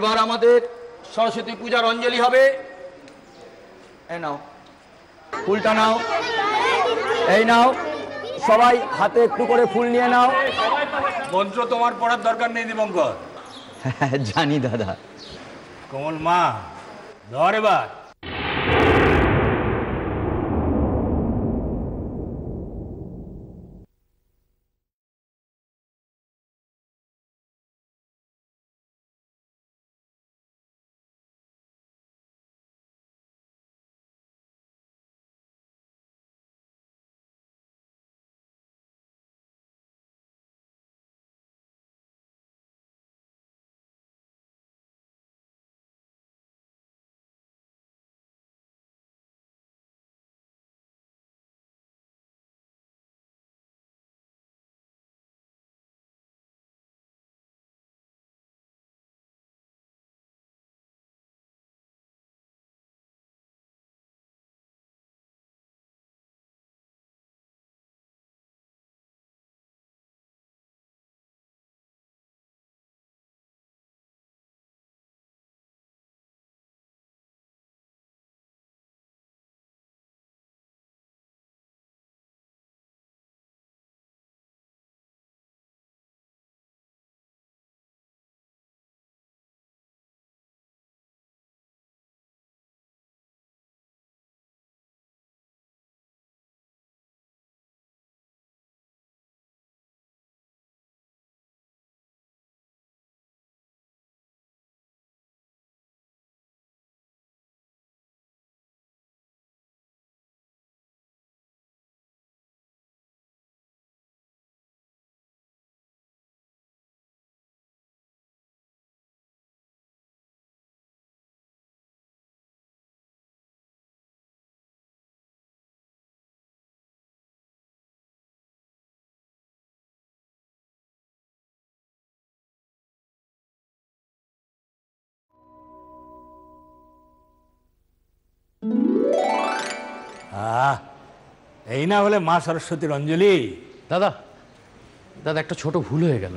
এবার আমাদের সরস্বতী পূজার অঞ্জলি হবে। এই নাও ফুলটা নাও, এই নাও সবাই হাতে একটু করে ফুল নিয়ে নাও। মন্ত্র তোমার পড়ার দরকার নেই দীপঙ্কর। জানি দাদা। কমল মা ধর এবার। এই না হলে মা সরস্বতীর অঞ্জলি। দাদা দাদা একটা ছোট ভুল হয়ে গেল।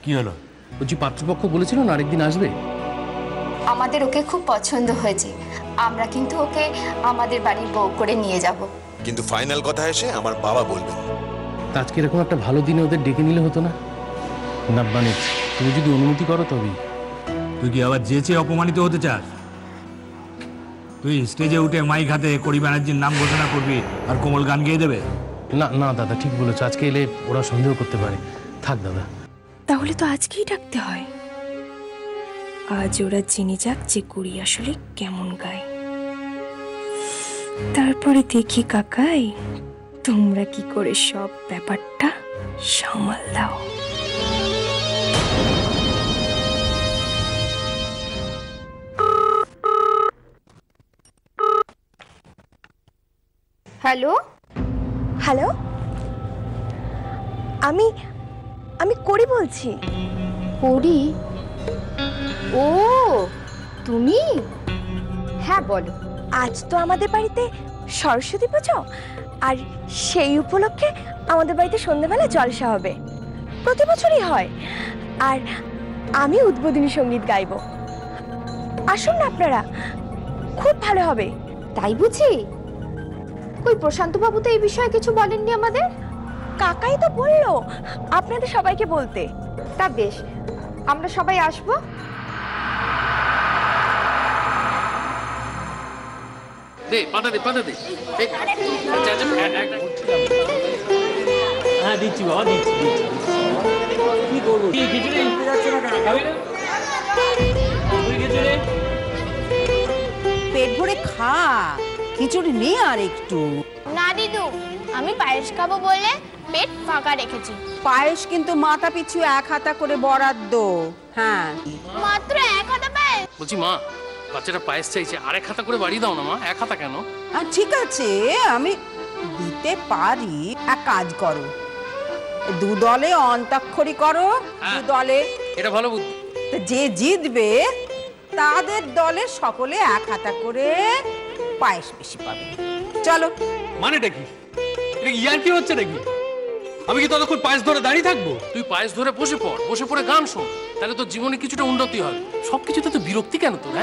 কি হলো? বলছি পাত্রপক্ষ বলেছিল না আরেকদিন আসবে। আমাদের ওকে খুব পছন্দ হয়েছে, আমরা কিন্তু ওকে আমাদের বাড়ির বউ করে নিয়ে যাব। কিন্তু ফাইনাল কথা এসে আমার বাবা বলবেন। আজকে এরকম একটা ভালো দিনে ওদের ডেকে নিলে হতো না? না মানে তুমি যদি অনুমতি করো তবেই। তুই কি আবার যেচে অপমানিত হতে চাস? তুই স্টেজে উঠে মাইক হাতে কড়ি ব্যানার্জির নাম ঘোষণা করবি আর কোমল গান গেয়ে দেবে? না না দাদা ঠিক বলেছো, আজকে এলে ওরা সন্দেহ করতে পারে। থাক দাদা। তাহলে তো আজকেই ডাকতে হয়। আজ ওরা জেনে যাক যে কড়ি আসলে কেমন গায়, তারপরে দেখি কাকাই তোমরা কি করে সব ব্যাপারটা সামাল দাও। হ্যালো হ্যালো, আমি আমি কড়ি বলছি। কড়ি? ও তুমি? হ্যাঁ বলো। আজ তো আমাদের বাড়িতে সরস্বতী পুজো, আর সেই উপলক্ষে আমাদের বাড়িতে সন্ধ্যাবেলা জলসা হবে। প্রতি বছরই হয়। আর আমি উদ্বোধনী সঙ্গীত গাইব। আসুন না আপনারা, খুব ভালো হবে। তাই বুঝি? কই প্রশান্ত বাবু তো এই বিষয়ে কিছু বলেননি আমাদের। কাকাই তো বললো আপনাদের সবাইকে বলতে। তা বেশ, আমরা সবাই আসবো। দে পাতা দে পাতা দে। হ্যাঁ দিচ্ছি বাবা, দিচ্ছি। কি করবো? পেট ভরে খা, খিচুড়ি নে আর একটু। না দিদু, আমি পায়েস খাবো বলে পেট ফাঁকা রেখেছি। পায়েস কিন্তু মাথা পিছু 1 হাতা করে বরাদ্দ। হ্যাঁ মাত্র 1 হাতা পায়েস? বলছি মা, বাচ্চাটা পায়েস চাইছে, 1 হাতা করে বাড়ি দাও না মা। 1 হাতা কেন? আর ঠিক আছে আমি দিতে পারি। এক কাজ করো, 2 দলে অন্তাক্ষরী করো। 2 দলে, এটা ভালো বুদ্ধি। যে জিতবে তাদের দলে সকলে 1 হাতা করে পায়েস বেশি পাবে। চলো। মানেটা কি? এটা ইয়ার্কি হচ্ছে নাকি? আমি কি ততক্ষণ পায়েস ধরে দাঁড়িয়ে থাকবো? তুই পায়েস ধরে বসে পড়, বসে পড়ে গান শোন, তাহলে তোর জীবনে কিছুটা উন্নতি হবে। সবকিছুতে তো বিরক্তি কেন তোর?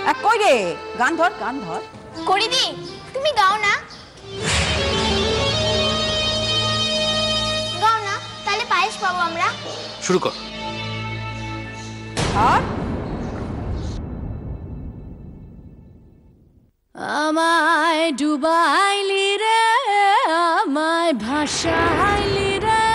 হ্যাঁ কই রে, গান ধর গান ধর। করিদি তুমি গাও না, গাও না, তাহলে পায়েস পাবো আমরা। শুরু কর। আর আমায় ডুবাইলি রে, আমায় ভাসাইলি রে,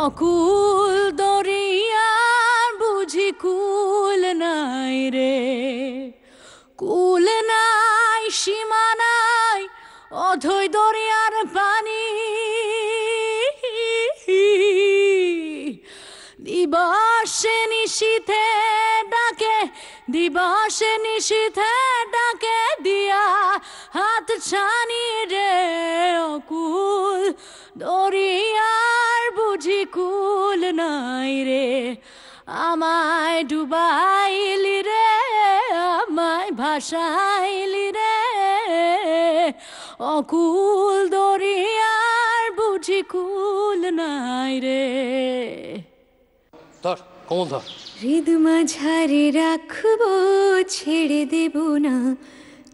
অকুল দরিয়ার বুঝি কুল নাই রে, কুল নাই সীমা নাই অথই দরিয়ার পানি, দিবসে নিশীথে ডাকে, দিবসে নিশীথে ডাকে দিয়া হাত ছানি রে, অকুল দরিয়ার বুঝি কুল নাই রে, আমায় ডুবাইলি রে, আমায় ভাসাইলি রে, অকুল দরিয়ার বুঝি কুল নাই রে। ধর কোমল ধর। হৃদ মাঝারে রাখবো ছেড়ে দেব না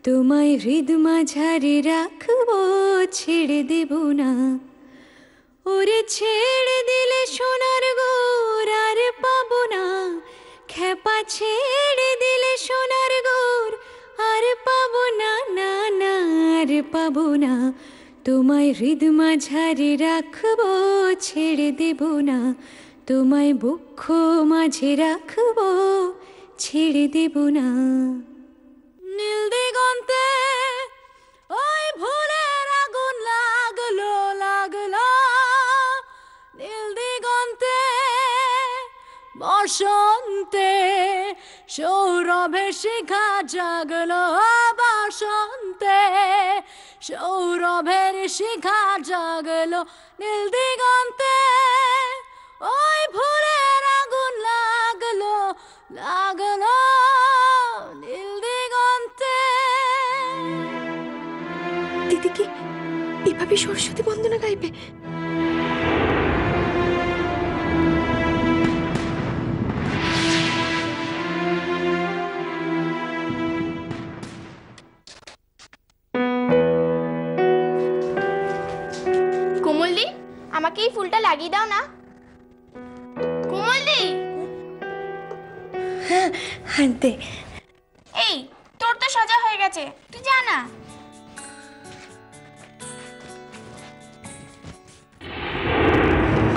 তোমায়, হৃদ মাঝারে রাখবো ছেড়ে দেব না, ওরে ছেড়ে দিলে সোনার গোর আর পাবো না, খেপা ছেড়ে দিলে সোনার গোর আর পাবো না, না না আর পাবো না, তোমায় হৃদ মাঝারে রাখবো ছেড়ে দেব না, তোমায় বক্ষ মাঝে রাখবো ছেড়ে দেব না। নীল দিগন্তে ওই ভুলের আগুন লাগলো লাগলো, নীল দিগন্তে বসন্তে সৌরভে শিখা জাগলো, বসন্তে সৌরভের শিখা জাগলো, নীল দিগন্তে ওই ভুলের আগুন লাগলো লাগলো, নীল দিগন্তে। দিদি কি এভাবে সরস্বতী বন্দনা গাইবে? কোমলদি আমাকে এই ফুলটা লাগিয়ে দাও না। কোমলদি হ্যাঁ হ্যাঁ দে। এই তোর তো সাজা হয়ে গেছে, তুই যা না।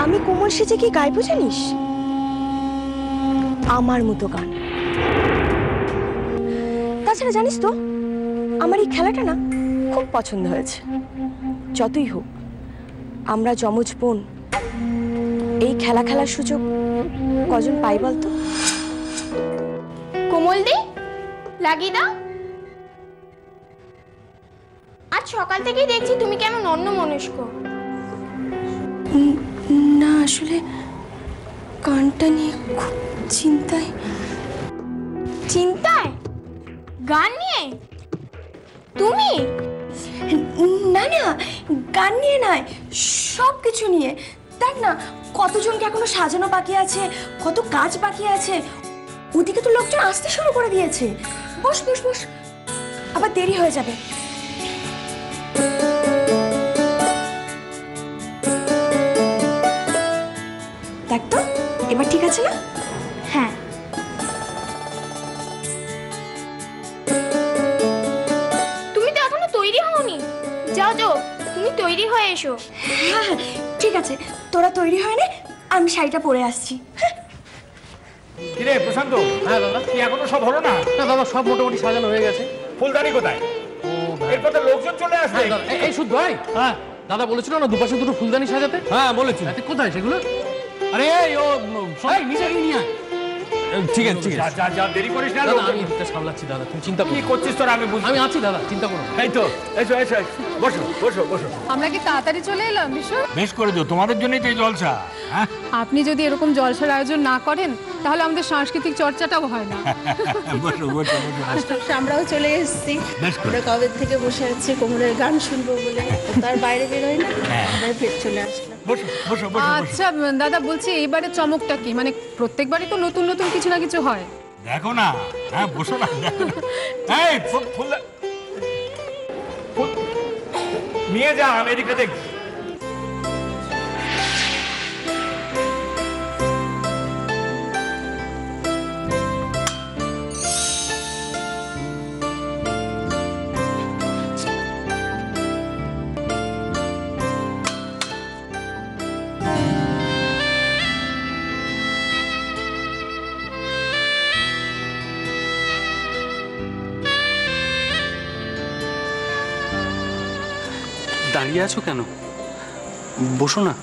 আমি কোমল সেজে কি গাইবো জানিস? আমার মতো গান। তাছাড়া জানিস তো আমার এই খেলাটা না খুব পছন্দ হয়েছে। যতই হোক আমরা যমজ বোন, এই খেলা খেলার সুযোগ কজন পাই বলতো? কোমলদি লাগিয়ে দাও। আজ সকাল থেকেই দেখছি তুমি কেমন অন্যমনস্ক। না আসলে গানটা নিয়ে খুব চিন্তায়। চিন্তায়? গান নিয়ে? তুমি? না না গান নিয়ে নয়, সব কিছু নিয়ে। দেখ না কতজনকে এখনো সাজানো বাকি আছে, কত কাজ বাকি আছে। ওদিকে তো লোকজন আসতে শুরু করে দিয়েছে। বস বস বস, আবার দেরি হয়ে যাবে। দেখ তো এবার ঠিক আছে না? হ্যাঁ। তুমি তো এখনো তৈরি হওনি। যাও যাও, তুমি তৈরি হয়ে এসো। হ্যাঁ হ্যাঁ ঠিক আছে, তোরা তৈরি হয় না, আমি শাড়িটা পরে আসছি। কিরে প্রশান্ত? হ্যাঁ দাদা। কি এখনো সব হলো না? না দাদা, সব মোটামুটি সাজানো হয়ে গেছে। ফুলদানি কোথায়? এরপর তো লোকজন চলে আসবে। হ্যাঁ দাদা, এই শুদ্ধ ভাই। হ্যাঁ দাদা বলেছিল না দুপাশে দুটো ফুলদানি সাজাতে। হ্যাঁ বলেছি। কোথায় সেগুলো? আরে ও সবাই নিচে গিয়ে নিয়ে আয়। ঠিক আছে ঠিক আছে, যা যা দেরি করিস না। দাদা আমি এটা সামলাচ্ছি দাদা, তুমি চিন্তা করো। কি করছিস তোরা? আমি বুঝি। আমি আছি দাদা, চিন্তা করো। এই তো এসো এসো, বসো বসো বসো। আমরা কি তাড়াতাড়ি চলে এলাম বিশু? বেশ করে দিও, তোমাদের জন্যই তো এই জলসা। হ্যাঁ আপনি যদি এরকম জলসার আয়োজন না করেন তাহলে আমাদের সাংস্কৃতিক চর্চাটাও হয় না। বসো বসো বসো। আমরাও চলে এসেছি। বেশ করে। আমরা কবে থেকে বসে আছি কোমলের গান শুনবো বলে, তার বাইরে বেরোয় না, আমরা ফের চলে আসলাম। বসো বসো বসো। আচ্ছা দাদা, বলছি এইবারে চমকটা কি? মানে প্রত্যেকবারই তো নতুন নতুন কিছু না কিছু হয়। দেখো না, হ্যাঁ বসো না, দেখো। এই ফুল নিয়ে যা আমেরিকাতে। দাঁড়িয়ে আছো কেন? বসো না।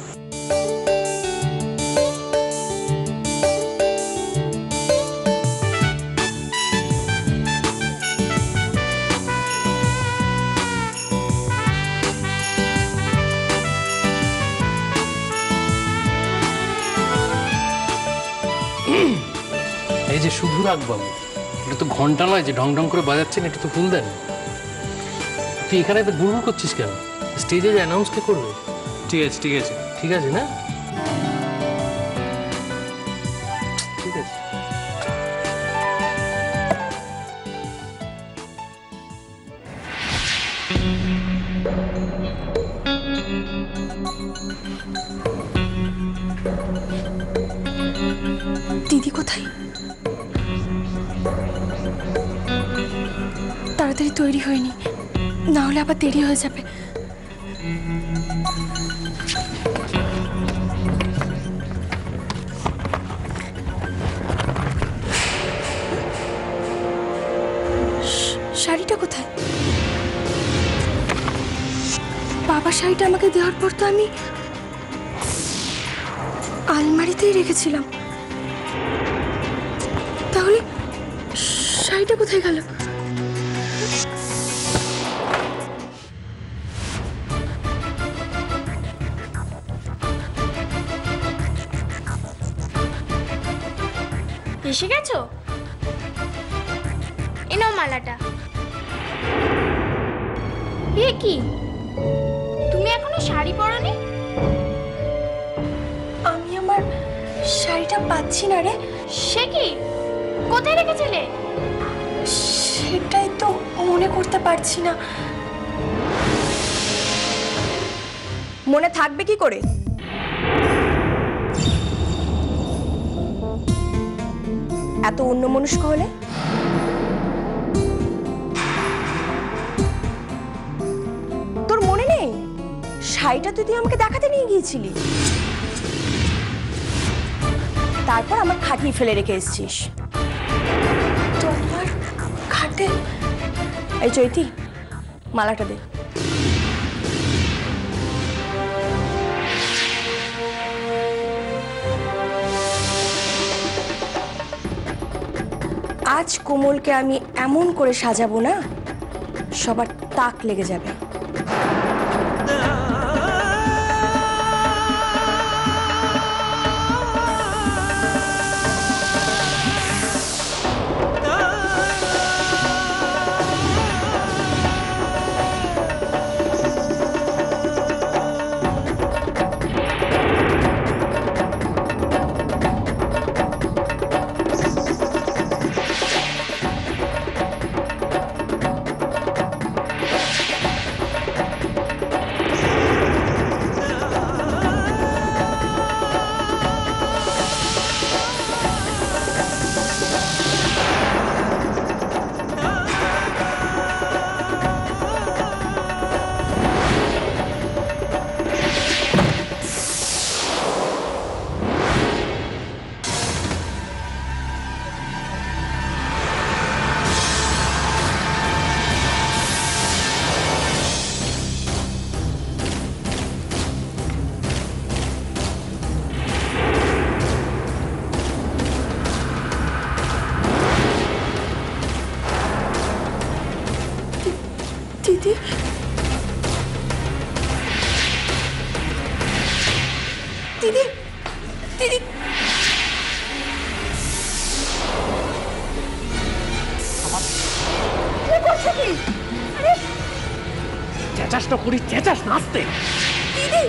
এই যে শুধু রাখবাবু, এটা তো ঘন্টা নয় যে ঢং ঢং করে বাজাচ্ছেন, এটা তো ফুল দেন। তুই এখানে তো গুড়গুড় করছিস কেন? স্টেজে যে অ্যানাউন্স কে করবে? ঠিক আছে ঠিক আছে ঠিক আছে না? ঠিক আছে। দিদি কোথায়? তাড়াতাড়ি তৈরি হয়নি, না হলে আবার দেরি হয়ে যাবে। শাড়িটা কোথায়? বাবা শাড়িটা আমাকে দেওয়ার পর তো আমি আলমারিতেই রেখেছিলাম, তাহলে শাড়িটা কোথায় গেল? এসে গেছো? এ নাও মালাটা। এ কি, তুমি এখনো শাড়ি পরোনি? আমি আমার শাড়িটা পাচ্ছি না রে। সে কি, কোথায় রেখেছিলে? সেটাই তো মনে করতে পারছি না। মনে থাকবে কি করে? এত অন্যমনস্ক হলে? তোর মনে নেই শাড়িটা তুই আমাকে দেখাতে নিয়ে গিয়েছিলি, তারপর আমার খাটিয়ে ফেলে রেখে এসেছিস তোমার খাটে। এই চৈতি, মালাটা দে। আজ কোমলকে আমি এমন করে সাজাবো না, সবার তাক লেগে যাবে। দিদি, দিদি, দিদি, করছো কি? আরে চেঁচাস না করি, চেঁচাস না আস্তে। দিদি,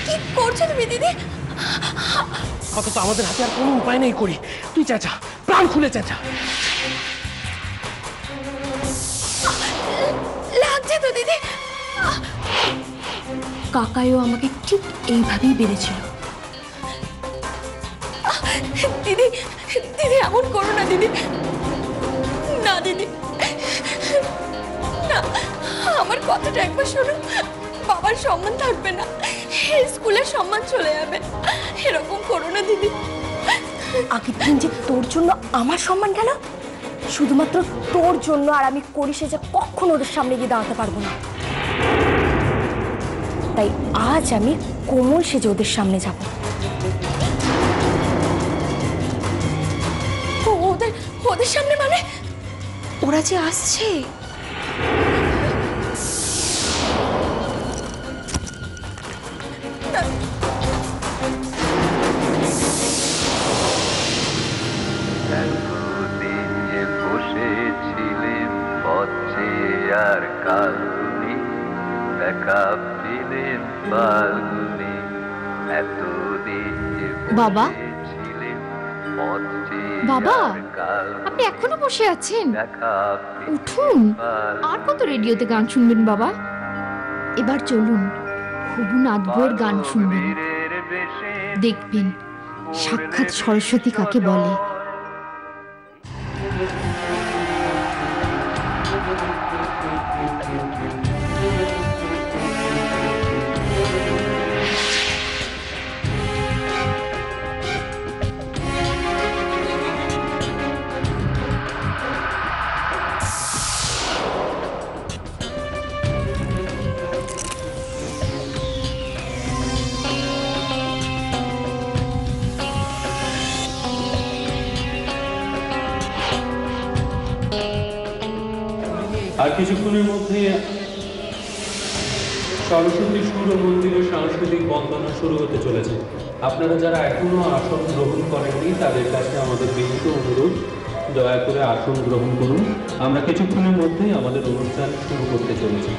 কি করছো তুমি দিদি? অথচ আমাদের হাতে আর কোনো উপায় নেই করি। তুই চেঁচা, প্রাণ খুলে চেঁচা। লাগছে তো দিদি। কাকাইও আমাকে ঠিক এইভাবেই বেড়েছিল। দিদি দিদি এমন করো না দিদি, না দিদি না, আমার কথাটা একবার শোনো। বাবার সম্মান থাকবে না, স্কুলের সম্মান চলে যাবে। এরকম করো না দিদি। আগের দিন যে তোর জন্য আমার সম্মান গেল, শুধুমাত্র তোর জন্য। আর আমি করি সে যে কখনো ওদের সামনে গিয়ে দাঁড়াতে পারবো না। তাই আজ আমি কোমল সেজে ওদের সামনে যাব। ওদের সামনে মানে? ওরা যে আসছে। বসেছিলেন পথে আর কালগুনি, দেখা পেলেন ফাল্গুনি, এতদিন বাবা, বাবা আপনি এখনো বসে আছেন? উঠুন, আর কত রেডিওতে গান শুনবেন বাবা? এবার চলুন হবু নাথ বইয়ের গান শুনবেন, দেখবেন সাক্ষাৎ সরস্বতী কাকে বলে। আর কিছুক্ষণের মধ্যে সরস্বতী সুর মন্দিরের সাংস্কৃতিক বন্দনা শুরু হতে চলেছে। আপনারা যারা এখনো আসন গ্রহণ করেননি তাদের কাছে আমাদের বিনীত অনুরোধ, দয়া করে আসন গ্রহণ করুন। আমরা কিছুক্ষণের মধ্যেই আমাদের অনুষ্ঠান শুরু করতে চলেছি।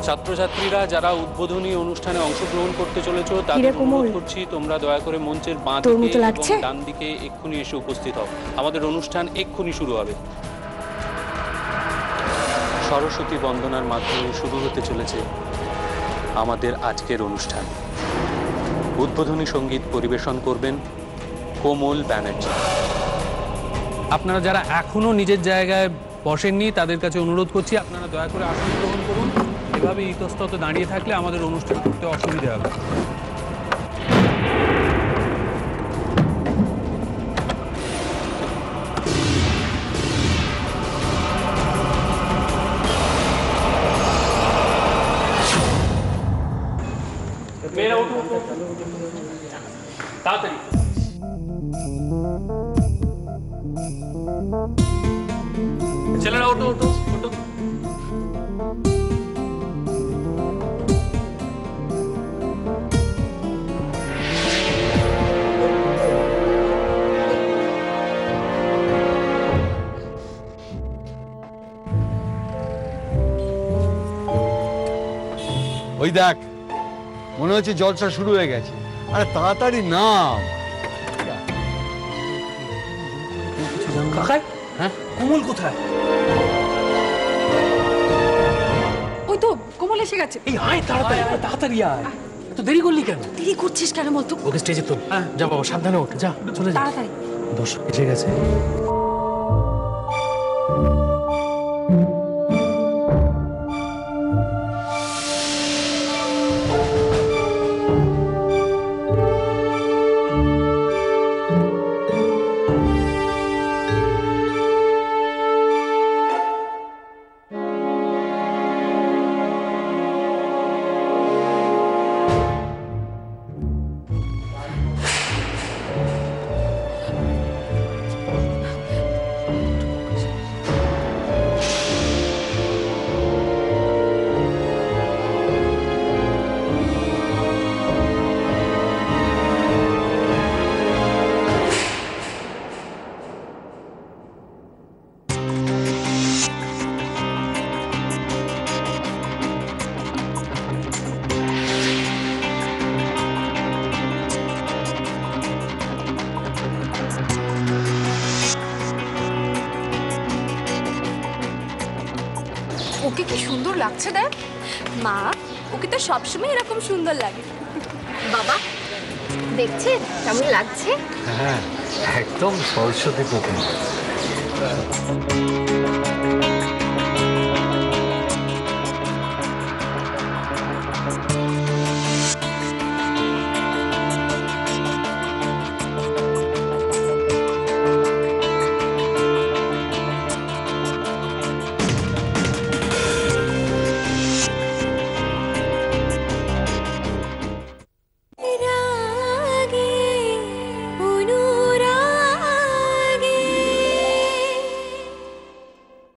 ছাত্রছাত্রীরা যারা উদ্বোধনী অনুষ্ঠানে অংশগ্রহণ করতে চলেছো তাদের অনুরোধ করছি তোমরা দয়া করে মঞ্চের বাঁ দিকে এবং ডান দিকে এক্ষুনি এসে উপস্থিত হও। আমাদের অনুষ্ঠান এক্ষুনি শুরু হবে। সরস্বতী বন্দনার মাধ্যমে শুরু হতে চলেছে আমাদের আজকের অনুষ্ঠান। উদ্বোধনী সঙ্গীত পরিবেশন করবেন কোমল ব্যানার্জি। আপনারা যারা এখনো নিজের জায়গায় বসেননি তাদের কাছে অনুরোধ করছি আপনারা দয়া করে আসন গ্রহণ করুন। এভাবে ইতস্তত দাঁড়িয়ে থাকলে আমাদের অনুষ্ঠান করতে অসুবিধা হবে। মেয়েরা উঠো, তাড়াতাড়ি। ছেলেরা ওঠো ওঠো ওঠো। ওই দেখ, মনে হচ্ছে জলসা শুরু হয়ে গেছে। আরে তাড়াতাড়ি নাম। কাকাই, হ্যাঁ কোমল কোথায়? ওই তো কোমল এসে গেছে। এই আয় তাড়াতাড়ি, তাড়াতাড়ি আয়। তো দেরি করলি কেন? দেরি করছিস কেন বলতো? ওকে স্টেজে তোল। যা বাবা, সাবধানে ওঠ, যা চলে যা। তাড়াতাড়ি। দর্শক এসে গেছে। ওকে কি সুন্দর লাগছে দেখ। মা, ওকে তো সবসময় এরকম সুন্দর লাগে। বাবা দেখছেন কেমন লাগছে? হ্যাঁ, একদম সরস্বতী প্রতিমা।